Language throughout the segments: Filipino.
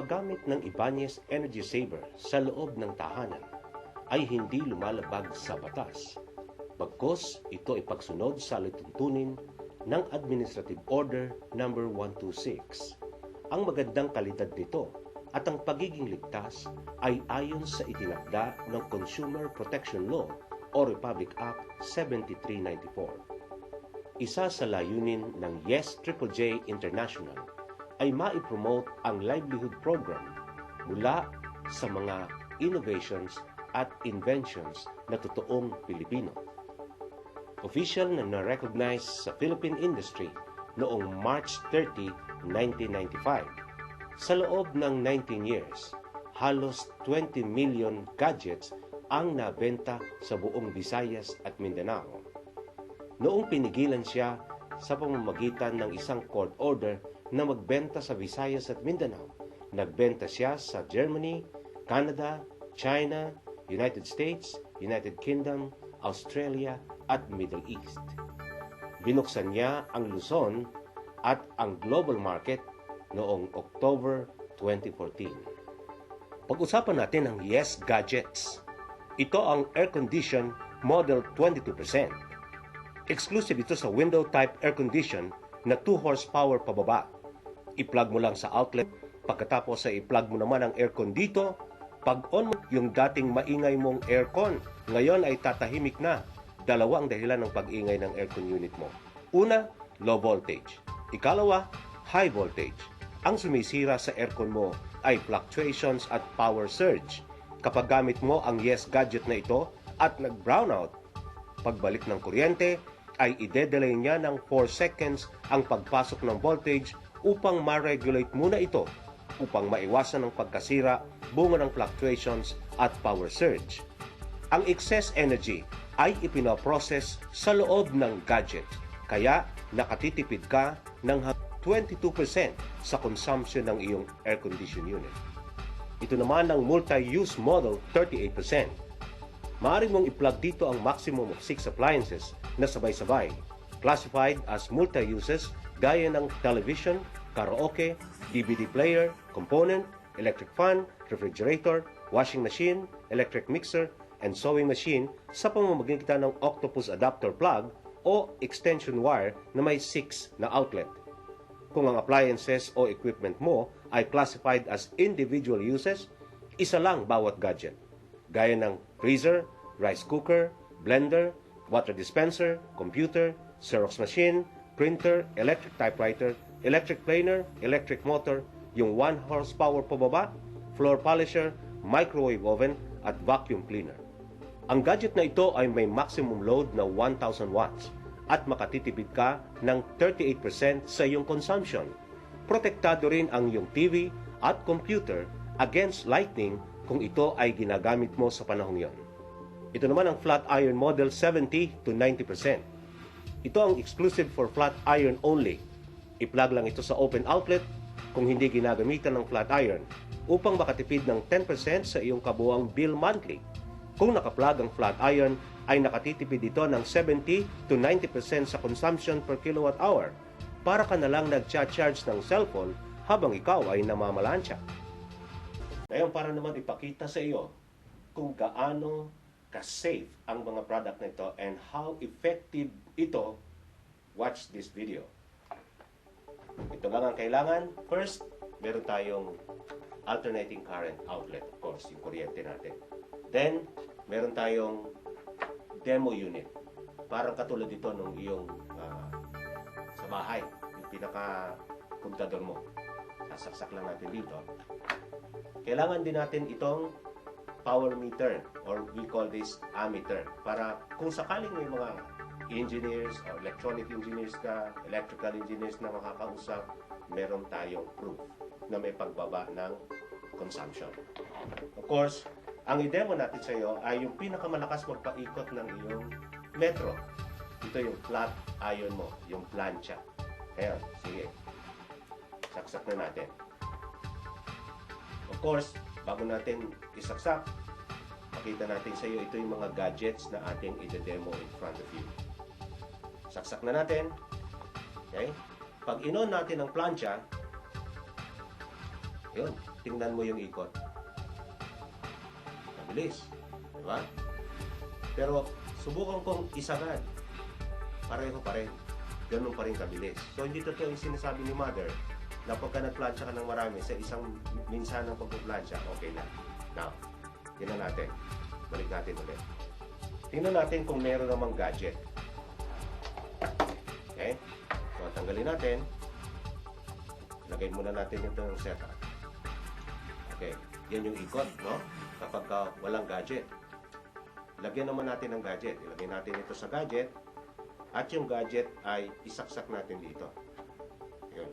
paggamit ng Ibanez Energy Saver sa loob ng tahanan ay hindi lumalabag sa batas. Bagkus, ito ay pagsunod sa lituntunin ng Administrative Order No. 126. Ang magandang kalidad nito at ang pagiging ligtas ay ayon sa itinakda ng Consumer Protection Law o Republic Act 7394. Isa sa layunin ng Yes Triple J International ay maipromote ang livelihood program mula sa mga innovations at inventions na totoong Pilipino. Official na na-recognize sa Philippine industry noong March 30, 1995. Sa loob ng 19 years, halos 20 million gadgets ang nabenta sa buong Visayas at Mindanao. Noong pinigilan siya sa pamamagitan ng isang court order na magbenta sa Visayas at Mindanao, nagbenta siya sa Germany, Canada, China, United States, United Kingdom, Australia at Middle East. Binuksan niya ang Luzon at ang global market noong October 2014. Pag-usapan natin ang Yes Gadgets. Ito ang air condition model 22%. Exclusive ito sa window type air condition na 2 horsepower pababa. I-plug mo lang sa outlet, pagkatapos ay i-plug mo naman ang aircon dito. Pag on mo yung dating maingay mong aircon, ngayon ay tatahimik na. Dalawa ang dahilan ng pag-ingay ng aircon unit mo. Una, low voltage. Ikalawa, high voltage. Ang sumisira sa aircon mo ay fluctuations at power surge. Kapag gamit mo ang Yes Gadget na ito at nag-brownout, pagbalik ng kuryente ay ide-delay niya ng 4 seconds ang pagpasok ng voltage upang ma-regulate muna ito upang maiwasan ang pagkasira bunga ng fluctuations at power surge. Ang excess energy ay ipinoprocess sa loob ng gadget, kaya nakatitipid ka ng 22% sa consumption ng iyong air condition unit. Ito naman ang multi-use model 38%. Maaari mong i-plug dito ang maximum of 6 appliances na sabay-sabay, classified as multi-uses gaya ng television, karaoke, DVD player, component, electric fan, refrigerator, washing machine, electric mixer, and sewing machine sa pamamagitan ng octopus adapter plug o extension wire na may 6 na outlet. Kung ang appliances o equipment mo ay classified as individual uses, isa lang bawat gadget, gaya ng freezer, rice cooker, blender, water dispenser, computer, Xerox machine, printer, electric typewriter, electric planer, electric motor, yung 1 horsepower pababa, floor polisher, microwave oven, at vacuum cleaner. Ang gadget na ito ay may maximum load na 1,000 watts at makatitipid ka ng 38% sa iyong consumption. Protektado rin ang iyong TV at computer against lightning kung ito ay ginagamit mo sa panahong yon. Ito naman ang flat iron model 70 to 90%. Ito ang exclusive for flat iron only. I-plug lang ito sa open outlet kung hindi ginagamitan ng flat iron upang makatipid ng 10% sa iyong kabuuang bill monthly. Kung nakaplug ang flat iron, ay nakatitipid ito ng 70 to 90% sa consumption per kilowatt hour. Para ka na lang nagcha-charge ng cellphone habang ikaw ay namamalansya. Ngayon, para naman ipakita sa iyo kung gaano ka-safe ang mga product na ito and how effective ito, watch this video. Ito lang ang kailangan. First, meron tayong alternating current outlet, of course, yung kuryente natin. Then, meron tayong demo unit. Parang katulad ito nung iyong sa bahay, yung pinaka-puntador mo. Sasaksak lang natin dito. Kailangan din natin itong power meter or we call this ammeter para kung sakaling may mga engineers or electronic engineers ka, electrical engineers na makakausap, meron tayong proof na may pagbaba ng consumption. Of course, ang i-demo natin sa iyo ay yung pinakamalakas magpaikot ng iyong metro. Ito yung flat iron mo, yung plancha. Ayan, sige. Saksak na natin. Of course, bago natin isaksak, pakita natin sa iyo ito yung mga gadgets na ating i-demo in front of you. Saksak na natin. Okay? Pag in-on natin ang plancha, Yun, tingnan mo yung ikot. Mabilis. Diba? Pero, subukan kong isagad. Pareho pa rin. Ganun pa rin kabilis. So, hindi totoo yung sinasabi ni Mother na pagka nagplansya ka ng marami sa isang minsanang pagpuplansya, okay na. Now, tingnan natin. Balik natin ulit. Tingnan natin kung meron namang gadget. Okay? So, tanggalin natin. Lagay muna natin ito ng setup. Okay. Yan yung ikot, no? Kapag walang gadget. Lagyan naman natin ng gadget. Ilagay natin ito sa gadget. At yung gadget ay isaksak natin dito. Yun.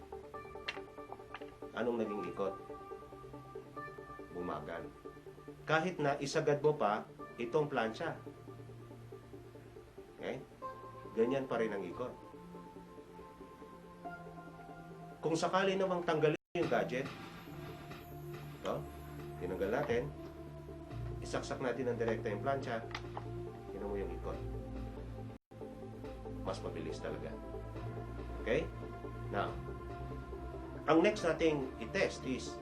Anong naging ikot? Bumagal. Kahit na isagad mo pa itong plansya. Okay? Ganyan pa rin ang ikot. Kung sakali namang tanggalin yung gadget, ito, tinanggal natin, isaksak natin ng direkta yung plansya, tinan mo yung ikot. Mas mabilis talaga. Okay? Now, ang next nating i-test is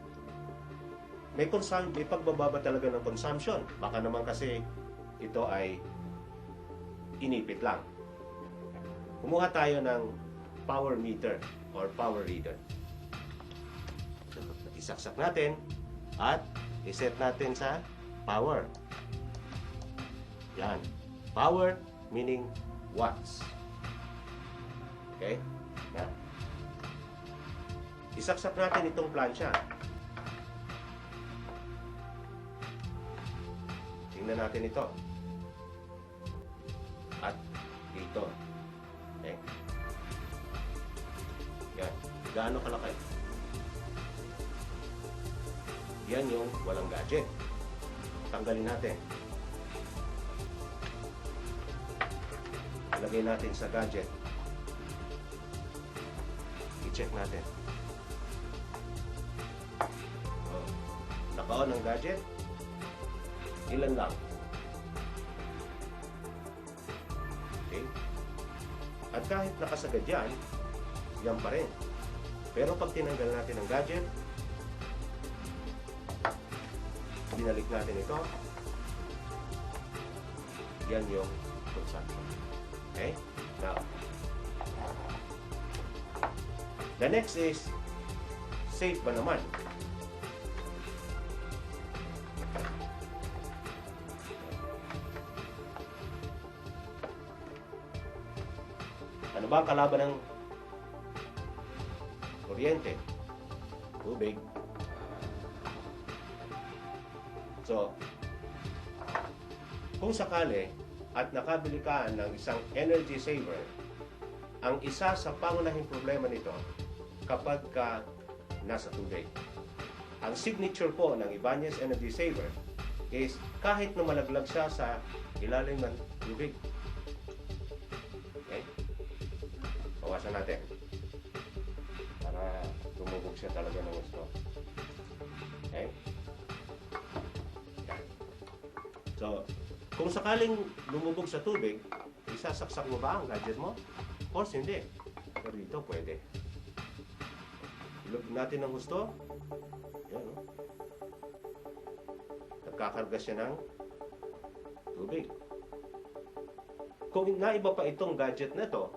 may pagbababa talaga ng consumption. Baka naman kasi ito ay inipit lang. Kumuha tayo ng power meter or power reader. Isaksak natin at iset natin sa power. Yan. Power meaning watts. Okay? Yan. Isaksak natin itong plansya. Tingnan natin ito. At dito. Okay? Yan. Gaano kalaki? Yan yung walang gadget. Tanggalin natin. Ilagay natin sa gadget. I-check natin. Oh, naka-on ang gadget. Ilan lang. Okay? At kahit nakasagad yan, yan pa rin. Pero pag tinanggal natin ang gadget, binalik natin ito, yan yung consumption. Okay? Now, the next is, safe ba naman? Ano ba ang kalaban ng kuryente? Tubig. So, kung sakali at nakabili ka ng isang energy saver, ang isa sa pangunahing problema nito kapag ka nasa tubig. Ang signature po ng Ibanez Energy Saver is kahit na malaglag siya sa ilalim ng tubig. Okay? Bawasan natin para tumubog siya talaga ng gusto. Okay? So, kung sakaling lumubog sa tubig, isasaksak mo ba ang gadget mo? Of course, hindi. Pero dito, pwede. Ilog natin ng gusto. Yan, no? Nagkakarga siya ng tubig. Kung naiba pa itong gadget na to,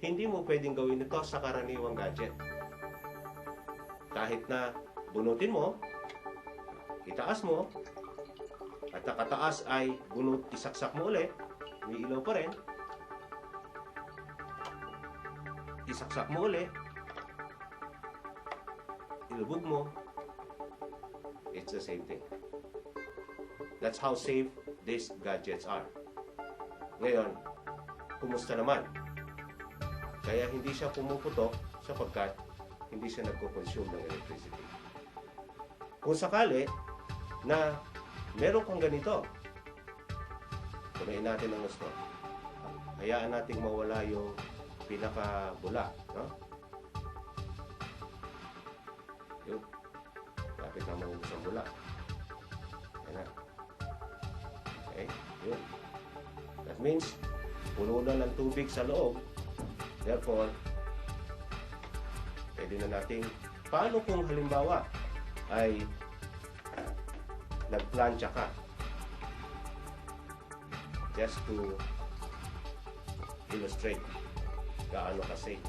hindi mo pwedeng gawin ito sa karaniwang gadget. Kahit na bunutin mo, itaas mo, at nakataas ay isaksak mo ulit, may ilaw pa rin, isaksak mo ulit, ilubog mo, it's the same thing. That's how safe these gadgets are. Ngayon, kumusta naman? Kaya hindi siya pumuputok sapagkat hindi siya nagko-consume ng electricity. Kung sakali na meron kang ganito, punuin natin ang gusto. Hayaan nating mawala yung pinakabula, no? Yun. Kapit na mahubos ang bula. Yan na. Okay? Yun. That means, puno na ng tubig sa loob. Therefore, pwede na nating, paano kung halimbawa, ay nagplancha ka. Just to illustrate gaano kasi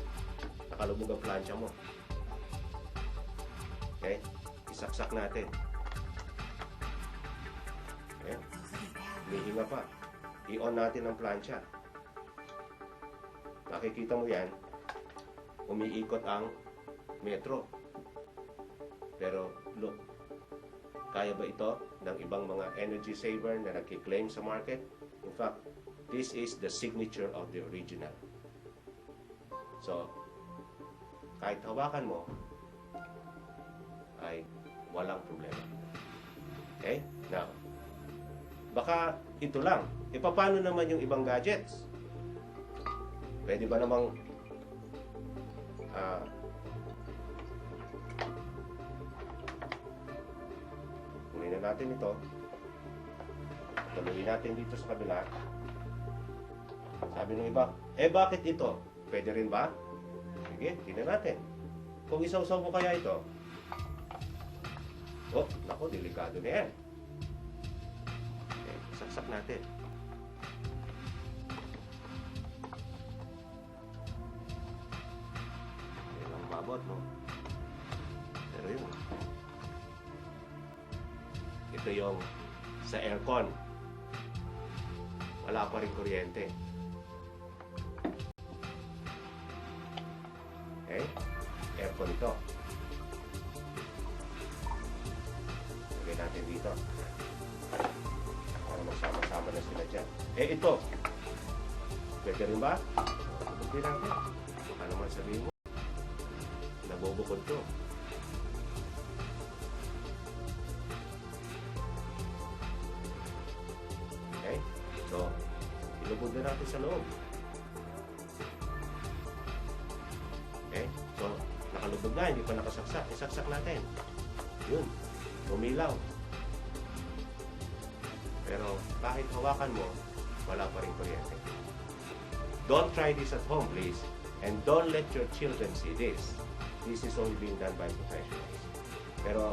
nakalubog ang plancha mo. Okay? Isaksak natin. Okay? Hihinga pa. I-on natin ang plancha. Makikita mo yan, umiikot ang metro. Pero look, kaya ba ito ng ibang mga energy saver na nagki-claim sa market? In fact, this is the signature of the original. So, kahit hawakan mo, ay walang problema. Okay? Now, baka ito lang. E paano naman yung ibang gadgets? Pwede ba namang kunin na natin ito. Tuloy natin dito sa kabila. Sabi ng iba, bakit ito? Pwede rin ba? Sige, tingnan natin. Kung isaw-saw mo kaya ito, naku, delikado na yan. Okay, saksak natin. Yan lang mabot, no? Pero yun. Ito yung sa aircon. Wala pa rin kuryente. Okay? Aircon ito. Lagay natin dito. Para magsama-sama na sila dyan. Ito. Pwede rin ba? Pwede natin. Baka naman sabihin mo, nabubukod to. Okay? So, ilubog na natin sa loob. Okay? So, nakalubog na, hindi pa nakasaksak. Isaksak natin. Yun. Umilaw. Pero, kahit hawakan mo, wala pa rin kuryente. Don't try this at home, please. And don't let your children see this. This is only being done by professionals. Pero,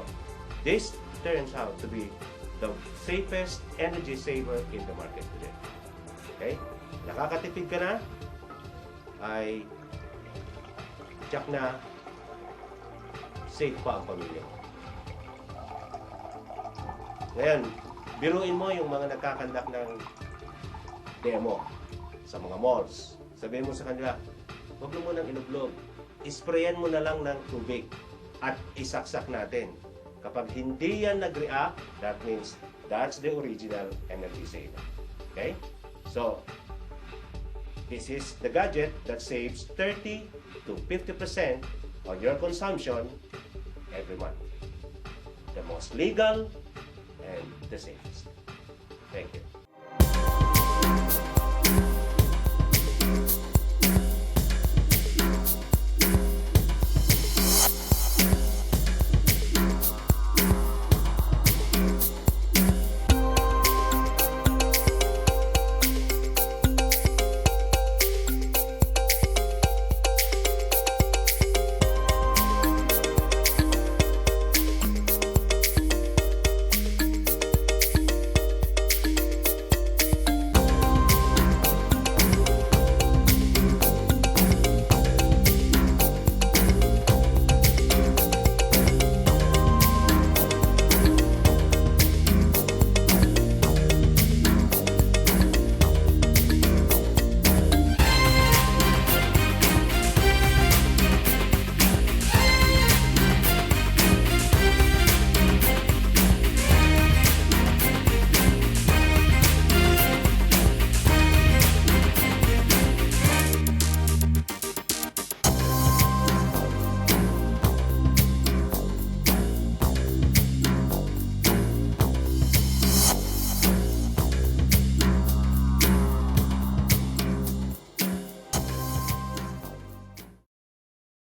this turns out to be the safest energy saver in the market today. Okay? Nakakatipid ka na, ay tsak na safe pa ang pamilya mo. Ngayon, biruin mo yung mga nagkakandak ng demo sa mga malls. Sabihin mo sa kanila, huwag mo nang iluglob. Isprayan mo na lang ng tubig at isaksak natin. Kapag hindi yan nag-react, that means that's the original energy saver. Okay? So, this is the gadget that saves 30 to 50% on your consumption every month. The most legal and the safest. Thank you.